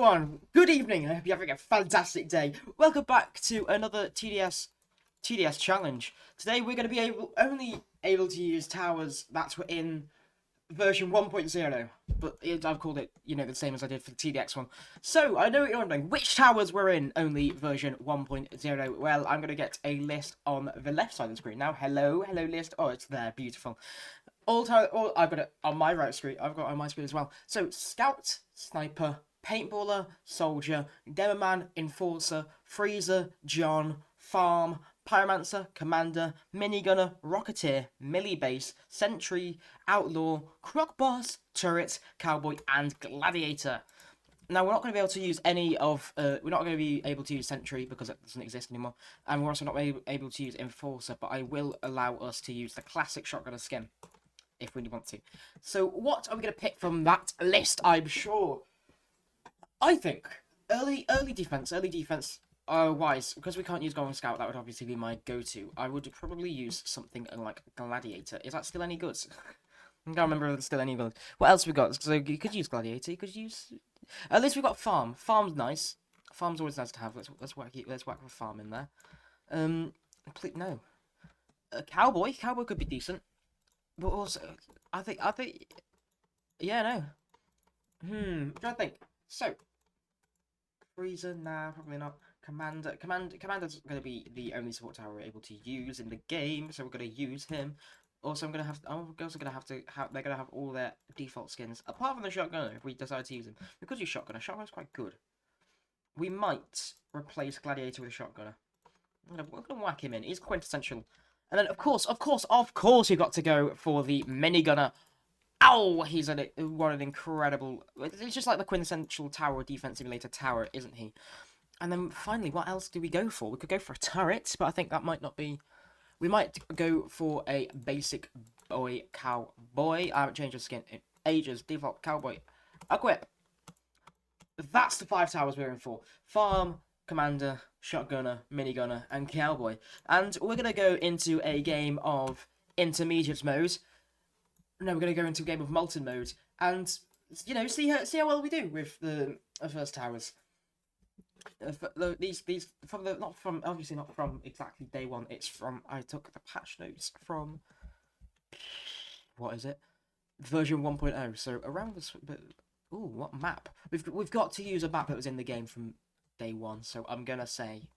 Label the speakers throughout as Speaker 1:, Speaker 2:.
Speaker 1: everyone, good evening. I hope you're having a fantastic day. Welcome back to another TDS challenge. Today we're going to be only able to use towers that were in version 1.0, but I've called it, the same as I did for the TDX one. So I know what you're wondering, which towers were in only version 1.0? Well, I'm going to get a list on the left side of the screen now. Hello list. Oh, it's there, beautiful. I've got it on my right screen. I've got it on my screen as well. So Scout, Sniper, Paintballer, Soldier, Demoman, Enforcer, Freezer, John, Farm, Pyromancer, Commander, Minigunner, Rocketeer, Melee Base, Sentry, Outlaw, Croc Boss, Turret, Cowboy, and Gladiator. Now we're not going to be able to use any of. We're not going to be able to use Sentry because it doesn't exist anymore, and we're also not able to use Enforcer. But I will allow us to use the classic shotgunner skin if we want to. So what are we going to pick from that list? I'm sure. I think early defense wise, because we can't use Golden Scout, that would obviously be my go-to. I would probably use something like Gladiator. Is that still any good? I can't remember if it's still any good. What else we got? So you could use Gladiator. You could use. At least we got Farm. Farm's nice. Farm's always nice to have. Let's whack a Farm in there. No. Cowboy. Cowboy could be decent. But also, I think, yeah, no. I'm trying to think. So, Freezer, nah, probably not. Commander's going to be the only support tower we're able to use in the game, so we're going to use him. Also, I'm also going to have they're going to have all their default skins, apart from the Shotgunner, if we decide to use him. Because use Shotgunner. Shotgunner's quite good. We might replace Gladiator with a Shotgunner. We're going to whack him in. He's quintessential. And then, of course, you've got to go for the Minigunner. Ow! He's what an incredible. It's just like the quintessential tower defense simulator tower, isn't he? And then finally, what else do we go for? We could go for a turret, but I think that might not be. We might go for a basic cowboy. I haven't changed the skin in ages. Default cowboy. Equip. That's the 5 towers we're in for. Farm, Commander, Shotgunner, Minigunner, and Cowboy. And we're going to go into a game of intermediate mode. No, we're going to go into a game of molten mode. And, see how well we do with the first towers. Obviously not from exactly day one. It's from, I took the patch notes from, what is it? Version 1.0. So around this, ooh, what map? We've got to use a map that was in the game from day one. So I'm gonna say,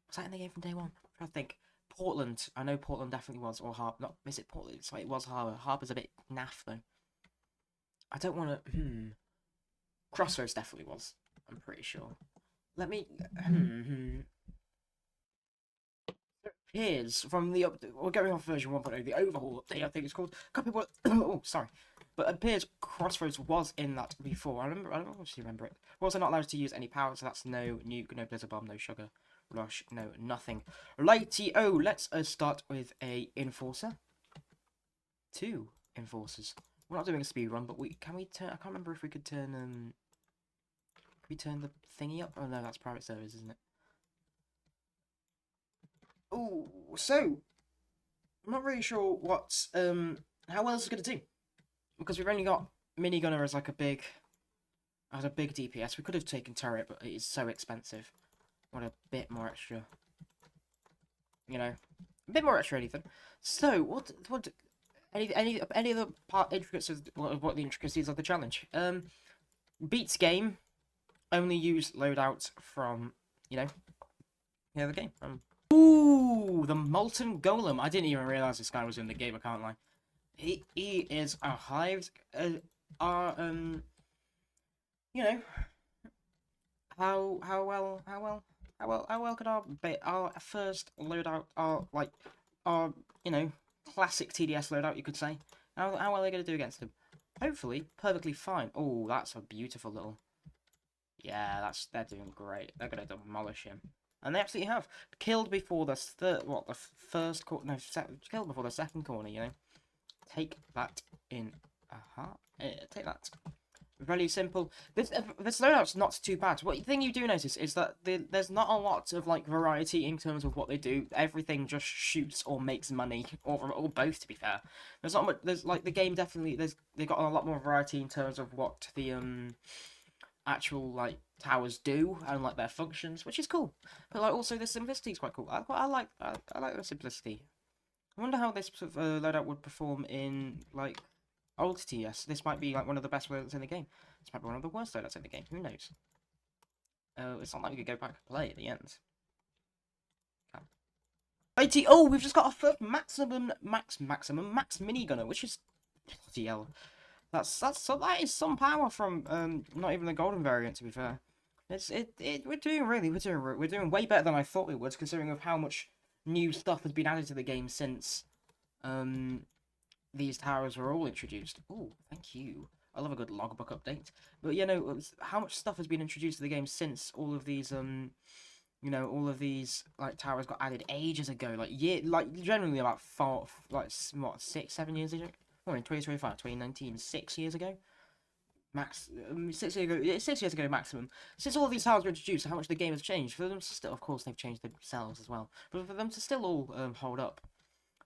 Speaker 1: was that in the game from day one? I think Portland. I know Portland definitely was, or Harp. Not is it Portland? It's like it was Harbour. Harbour's a bit naff though. I don't want to. Crossroads definitely was. I'm pretty sure. Let me. It appears from the we're going off version 1.0, the overhaul update. I think it's called. Oh, sorry. But it appears Crossroads was in that before. I don't actually remember it. We're also not allowed to use any power, so that's no nuke, no blizzard bomb, no sugar rush, no nothing. Righty-o, let's start with a Enforcer. 2 Enforcers. We're not doing a speed run, but can we turn? I can't remember if we could turn Can we turn the thingy up? Oh no, that's private servers, isn't it? Oh, so I'm not really sure what how well this is gonna do. Because we've only got Minigunner as like a big DPS. We could have taken turret, but it is so expensive. Want a bit more extra, a bit more extra anything. So what any other intricacies of what the intricacies of the challenge? Beats game. Only use loadout from the game. Ooh, the Molten Golem. I didn't even realize this guy was in the game. I can't lie. He is our hives. How well could our first loadout, our classic TDS loadout, you could say. How well are they gonna do against him? Hopefully, perfectly fine. Oh, that's a beautiful little. Yeah, they're doing great. They're gonna demolish him. And they absolutely have killed before the first corner. No, killed before the second corner. Take that in take that. Very simple. This loadout's not too bad. What thing you do notice is that there's not a lot of variety in terms of what they do. Everything just shoots or makes money, or both. To be fair, there's not much. There's the game definitely. They got a lot more variety in terms of what the actual like towers do and like their functions, which is cool. But like also the simplicity is quite cool. I like the simplicity. I wonder how this sort of, loadout would perform in like old TDS. This might be like one of the best loadouts in the game. This might be one of the worst loadouts in the game. Who knows? It's not like we could go back and play at the end. aight. Oh, we've just got our first max minigunner, which is bloody hell. That is some power from not even the golden variant, to be fair. We're doing way better than I thought we would, considering of how much new stuff has been added to the game since these towers were all introduced. Oh, thank you. I love a good logbook update. But you know, how much stuff has been introduced to the game since all of these you know, all of these like towers got added ages ago, like generally about what 6, 7 years ago. Oh, in 2025, 2019, 6 years ago. 6 years ago, 6 years ago maximum. Since all of these towers were introduced, how much the game has changed. For them to still, of course, they've changed themselves as well. But for them to still all hold up,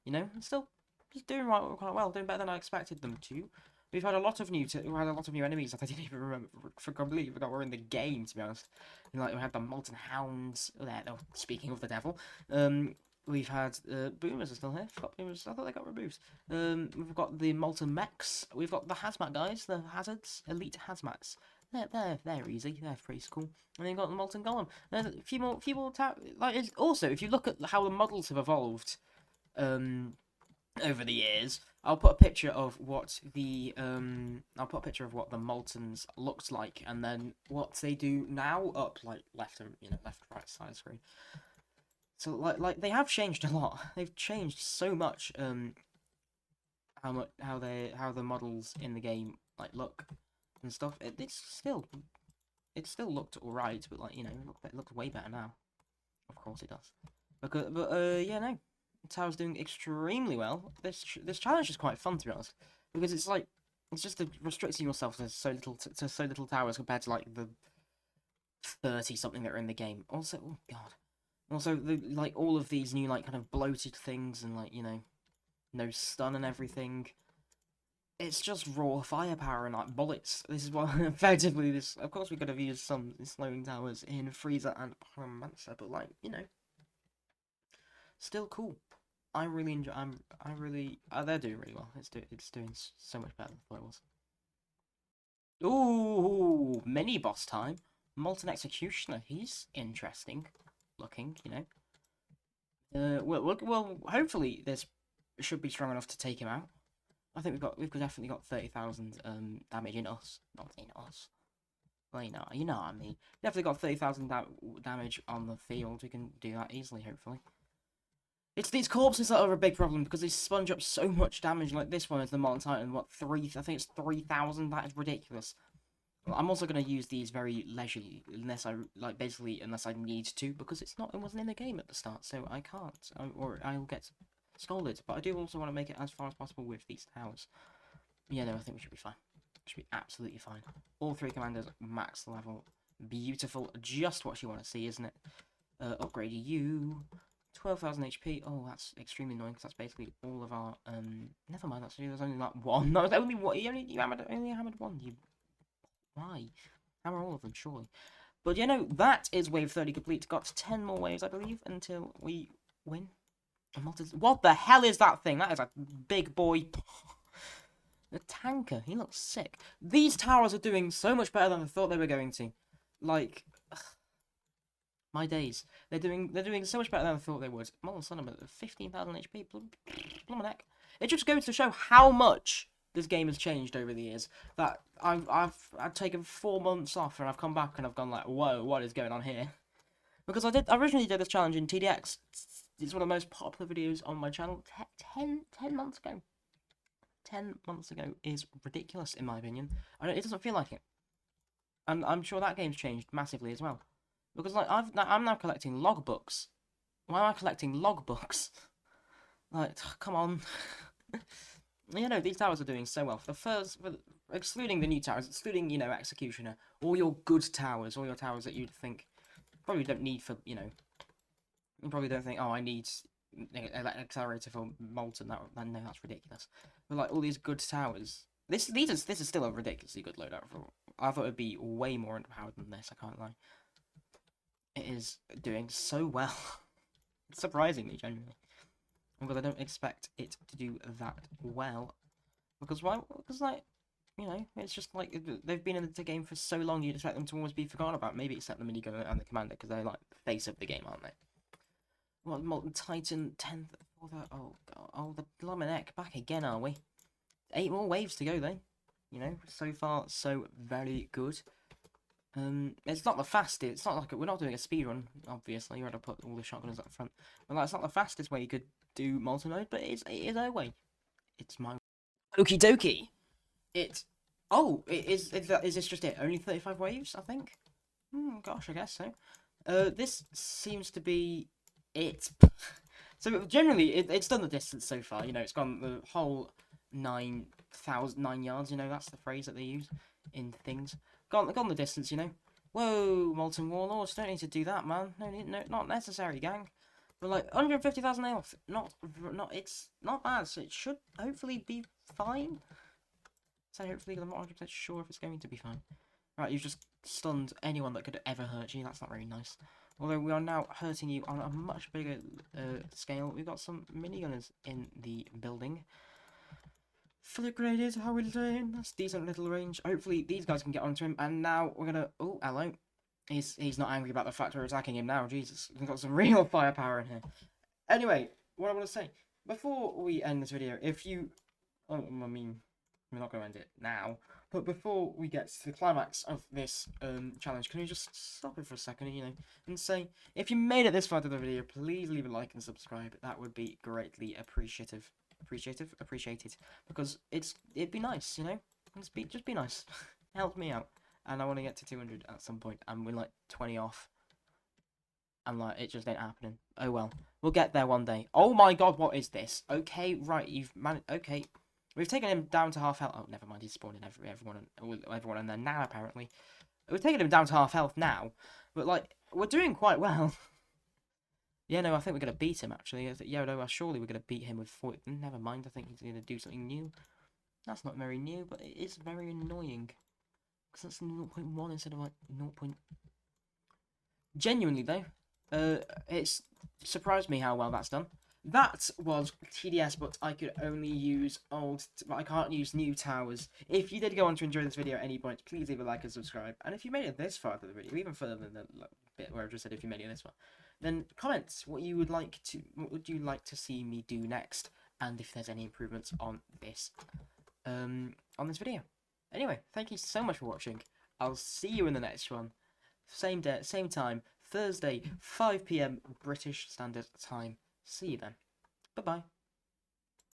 Speaker 1: you know, still just doing quite well, doing better than I expected them to. We've had a lot of new enemies that I didn't even remember. Completely forgot were in the game, to be honest. And, like we had the Molten Hounds. There, oh, speaking of the devil, we've had Boomers are still here. Forgot Boomers. I thought they got removed. We've got the Molten Mechs. We've got the Hazmat guys, the Hazards, Elite Hazmats. They're easy. They're pretty cool. And then you've got the Molten Golem. There's a few more like also, if you look at how the models have evolved, over the years, I'll put a picture of what the Moltens looked like, and then what they do now up like left and left right side of the screen. So like they have changed a lot. They've changed so much. How the models in the game like look and stuff. It still looked alright, but like it looks way better now. Of course it does. But yeah, no. Tower's doing extremely well. This challenge is quite fun, to be honest, because it's just restricting yourself to so little towers compared to like the 30 something that are in the game. Also, oh god, also like all of these new like kind of bloated things and like no stun and everything. It's just raw firepower and like bullets. This is what effectively this. Of course, we could have used some slowing towers in Freezer and Pyromancer, but like still cool. I really enjoy. They're doing really well. It's doing so much better than I thought it was. Ooh, mini boss time. Molten Executioner. He's interesting looking. Well. Hopefully this should be strong enough to take him out. I think we've definitely got 30,000 damage in us, not in us. Well, you know what I mean. Definitely got 30,000 damage on the field. We can do that easily, hopefully. It's these corpses that are a big problem because they sponge up so much damage. Like this one is the Molten Titan. What, I think it's 3,000. That is ridiculous. I'm also gonna use these very leisurely, unless I need to, because it wasn't in the game at the start, so I can't, or I'll get scolded. But I do also want to make it as far as possible with these towers. Yeah, no, I think we should be fine. Should be absolutely fine. All 3 commanders max level, beautiful, just what you want to see, isn't it? Upgrade you. 12,000 HP. Oh, that's extremely annoying because that's basically all of our. Never mind. Actually, there's only like one. No, there's only one. You only hammered one. Why? Hammer all of them, surely. But that is wave 30 complete. Got 10 more waves, I believe, until we win. What the hell is that thing? That is a big boy. The tanker. He looks sick. These towers are doing so much better than I thought they were going to. Like. My days. They're doing so much better than I thought they would. Molten Sun, 15,000 HP. Blummeneck. It just goes to show how much this game has changed over the years. That I've taken 4 months off and I've come back and I've gone like, whoa, what is going on here? Because I originally did this challenge in TDX. It's one of the most popular videos on my channel. 10 months ago. 10 months ago is ridiculous in my opinion. It doesn't feel like it. And I'm sure that game's changed massively as well. Because like I'm now collecting logbooks. Why am I collecting logbooks? Like, come on. These towers are doing so well. Excluding the new towers, excluding Executioner, all your good towers, all your towers that you'd think probably don't need for you probably don't think, oh, I need an accelerator for Molten. No, that's ridiculous. But like all these good towers, this is still a ridiculously good loadout for I thought it'd be way more underpowered than this. I can't lie. It is doing so well, surprisingly, genuinely. Because I don't expect it to do that well. Because why? Because like, you know, it's just like they've been in the game for so long. You'd expect them to almost be forgotten about. Maybe except the minigun and the commander, because they're like the face of the game, aren't they? What Molten Titan 10th? Oh god! Oh, the Luminek back again, are we? 8 more waves to go, though. You know, so far so very good. It's not the fastest. It's not like we're not doing a speed run. Obviously, you're going to put all the shotgunners up front. But like, it's not the fastest way you could do multi-mode, but it is our way. It's my okie dokie. Is this just it? Only 35 waves, I think. Gosh, I guess so. This seems to be it. So generally, it's done the distance so far. You know, it's gone the whole 9 yards. You know, that's the phrase that they use in things. Gone the distance, you know. Whoa, Molten Warlords, don't need to do that, man. No, not necessary, gang. But like 150,000 health, it's not bad. So it should hopefully be fine. So hopefully, because I'm not 100% sure if it's going to be fine. Right, you've just stunned anyone that could ever hurt you. That's not very nice. Although we are now hurting you on a much bigger scale. We've got some minigunners in the building. Fully upgraded, how are we doing? That's decent little range. Hopefully these guys can get onto him. And now we're gonna... Oh, hello. He's not angry about the fact we're attacking him now. Jesus, we've got some real firepower in here. Anyway, what I want to say. Before we end this video, if you... Oh, I mean, we're not going to end it now. But before we get to the climax of this challenge, can you just stop it for a second, you know, and say, if you made it this far to the video, please leave a like and subscribe. That would be greatly appreciated, because it'd be nice, you know, just be nice. Help me out, and I want to get to 200 at some point, and we're like 20 off, and like it just ain't happening. Oh well, we'll get there one day. Oh my god, what is this? Okay, right, you've managed. Okay. We've taken him down to half health. Oh, never mind. He's spawned in everyone in there now, apparently. We've taken him down to half health now. But, like, we're doing quite well. Yeah, no, I think we're going to beat him, actually. Yeah, no, surely we're going to beat him with 40. Never mind. I think he's going to do something new. That's not very new, but it is very annoying. Because that's 0.1 instead of, like, 0. Genuinely, though, it's surprised me how well that's done. That was TDS, but I could only use I can't use new towers. If you did go on to enjoy this video at any point, please leave a like and subscribe. And if you made it this far through the video, even further than the bit where I just said if you made it this far, then comment what you would like to, what would you like to see me do next, and if there's any improvements on this video. Anyway, thank you so much for watching. I'll see you in the next one. Same day, same time, Thursday, 5 PM British Standard Time. See you then. Bye-bye.